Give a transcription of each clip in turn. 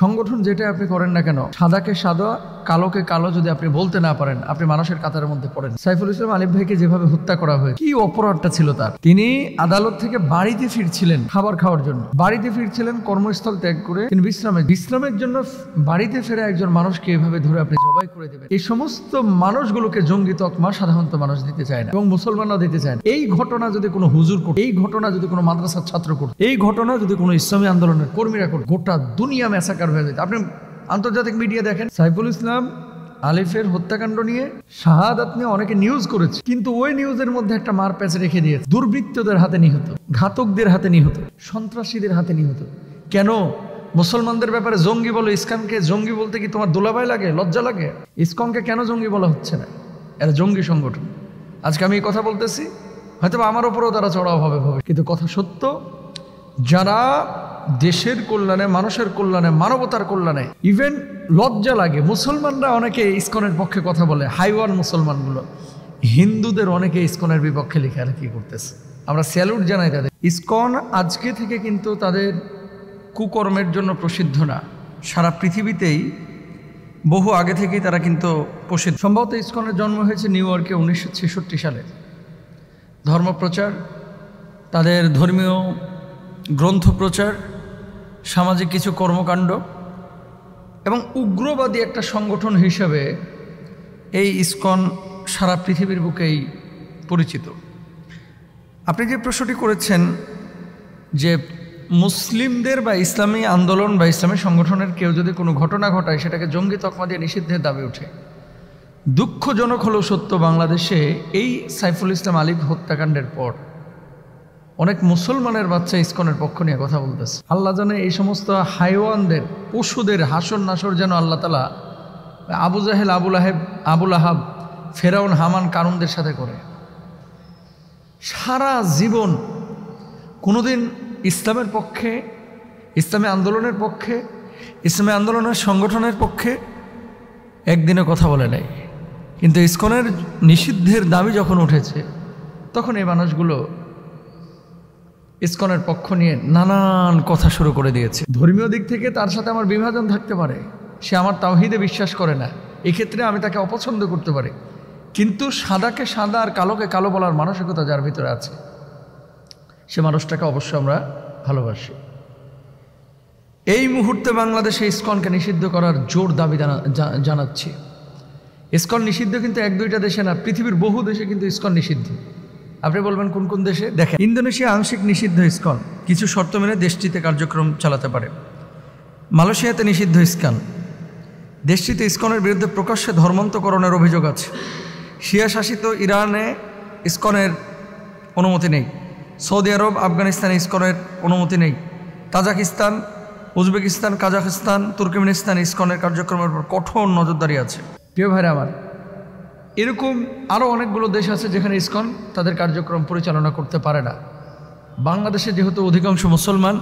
সংগঠন যেটা আপনি করেন না কেন, সাদাকে সাদা কালোকে কালো যদি আপনি বলতে না পারেন, আপনি মানুষের কাতারের মধ্যে পড়েন। সাইফুল ইসলাম আলিফ ভাইকে যেভাবে হত্যা করা হয়েছে, কি অপরাধটা ছিল তার! তিনি আদালত থেকে বাড়িতে ফিরছিলেন খাবার খাওয়ার জন্য, বাড়িতে ফিরছিলেন কর্মস্থল ত্যাগ করে। তিনি বিশ্রামের জন্য বাড়িতে ফেরা একজন মানুষকে এভাবে ধরে আপনি জবাই করে দেবেন। এই সমস্ত মানুষগুলোকে জঙ্গি তকমা সাধারণত মানুষ দিতে চায় না এবং মুসলমানরা দিতে চায় না। এই ঘটনা যদি কোনো হুজুর করত, এই ঘটনা যদি কোনো মাদ্রাসার ছাত্র করত, এই ঘটনা যদি কোনো ইসলামী আন্দোলনের কর্মীরা করত, গোটা দুনিয়া ম্যাসাকার হয়ে যেত। আপনি আন্তর্জাতিক মিডিয়া দেখেন, সাইফুল ইসলাম আলিফের হত্যাকাণ্ড নিয়ে, শাহাদাত নিয়ে অনেকে নিউজ করেছে, কিন্তু ওই নিউজের মধ্যে একটা মার প্যাচ রেখে দিয়েছে, দুর্বৃত্তদের হাতে নিহত, ঘাতকদের হাতে নিহত, সন্ত্রাসীদের হাতে নিহত। কেন? মুসলমানদের ব্যাপারে জঙ্গি বলো। ইসকনকে জঙ্গি বলতে কি তোমার দোলাভাই লাগে, লজ্জা লাগে? ইসকনকে কেন জঙ্গি বলা হচ্ছে না? এরা জঙ্গি সংগঠন। আজকে আমি এই কথা বলতেছি, হয়তো আমার উপরেও তারা চড়াও হবে, কিন্তু কথা সত্য। যারা দেশের কল্যাণে, মানুষের কল্যাণে, মানবতার কল্যাণে, ইভেন লজ্জা লাগে, মুসলমানরা অনেকে ইসকনের পক্ষে কথা বলে, হাইওয়ান মুসলমানগুলো, হিন্দুদের অনেকে ইসকনের বিপক্ষে লেখালেখি করতেছে। আমরা স্যালুট জানাই তাদের। ইসকন আজকে থেকে কিন্তু তাদের কুকর্মের জন্য প্রসিদ্ধ না, সারা পৃথিবীতেই বহু আগে থেকেই তারা কিন্তু প্রসিদ্ধ। সম্ভবত ইসকনের জন্ম হয়েছে নিউ ইয়র্কে 1966 সালে। ধর্মপ্রচার, তাদের ধর্মীয় গ্রন্থ প্রচার, সামাজিক কিছু কর্মকাণ্ড এবং উগ্রবাদী একটা সংগঠন হিসাবে এই ইসকন সারা পৃথিবীর বুকেই পরিচিত। আপনি যে প্রশ্নটি করেছেন যে মুসলিমদের বা ইসলামী আন্দোলন বা ইসলামী সংগঠনের কেউ যদি কোনো ঘটনা ঘটায়, সেটাকে জঙ্গি তকমা দিয়ে নিষিদ্ধের দাবি ওঠে। দুঃখজনক হলেও সত্য, বাংলাদেশে এই সাইফুল ইসলাম আলিফ হত্যাকাণ্ডের পর অনেক মুসলমানের বাচ্চা ইসকনের পক্ষ নিয়ে কথা বলতেছে। আল্লাহ জানে এই সমস্ত হাইওয়ানদের, পশুদের হাসর নাসর যেন আল্লাহ তাআলা আবু জাহেল, আবুল আহাব, ফেরাউন, হামান, কারুনদের সাথে করে। সারা জীবন কোনোদিন ইসলামের পক্ষে, ইসলামী আন্দোলনের পক্ষে, ইসলামী আন্দোলনের সংগঠনের পক্ষে একদিনে কথা বলে নাই, কিন্তু ইসকনের নিষিদ্ধের দাবি যখন উঠেছে, তখন এই মানুষগুলো ইসকনের পক্ষ নিয়ে নানান কথা শুরু করে দিয়েছে। ধর্মীয় দিক থেকে তার সাথে আমার বিভাজন থাকতে পারে, সে আমার তাওহীদে বিশ্বাস করে না, এক্ষেত্রে আমি তাকে অপছন্দ করতে পারি, কিন্তু সাদাকে সাদা আর কালোকে কালো বলার মানসিকতা যার ভিতরে আছে, সে মানুষটাকে অবশ্যই আমরা ভালোবাসি। এই মুহূর্তে বাংলাদেশে ইসকনকে নিষিদ্ধ করার জোর দাবি জানাচ্ছি। ইসকন নিষিদ্ধ কিন্তু এক দুইটা দেশে না, পৃথিবীর বহু দেশে কিন্তু ইসকন নিষিদ্ধ। আপনি বলবেন কোন কোন দেশে? দেখেন, ইন্দোনেশিয়া আংশিক নিষিদ্ধ ইসকন, কিছু শর্ত মেনে দেশটিতে কার্যক্রম চালাতে পারে। মালয়েশিয়াতে নিষিদ্ধ ইসকন, দেশটিতে ইসকনের বিরুদ্ধে প্রকাশ্যে ধর্মান্তকরণের অভিযোগ আছে। শিয়া শাসিত ইরানে ইসকনের অনুমতি নেই। সৌদি আরব, আফগানিস্তানে ইসকনের অনুমতি নেই। তাজিকিস্তান, উজবেকিস্তান, কাজাখস্তান, তুর্কমেনিস্তান ইসকনের কার্যক্রমের উপর কঠোর নজরদারি আছে। প্রিয় ভাইরা আমার, এরকম আরও অনেকগুলো দেশ আছে যেখানে ইসকন তাদের কার্যক্রম পরিচালনা করতে পারে না। বাংলাদেশে যেহেতু অধিকাংশ মুসলমান,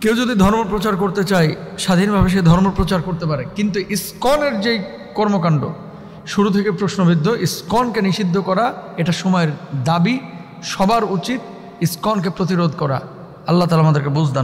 কেউ যদি ধর্ম প্রচার করতে চায় স্বাধীনভাবে সে ধর্ম প্রচার করতে পারে, কিন্তু ইসকনের যেই কর্মকাণ্ড শুরু থেকে প্রশ্নবিদ্ধ, ইসকনকে নিষিদ্ধ করা এটা সময়ের দাবি, সবার উচিত ইসকনকে প্রতিরোধ করা। আল্লাহ তাআলা আমাদেরকে বুঝ দান।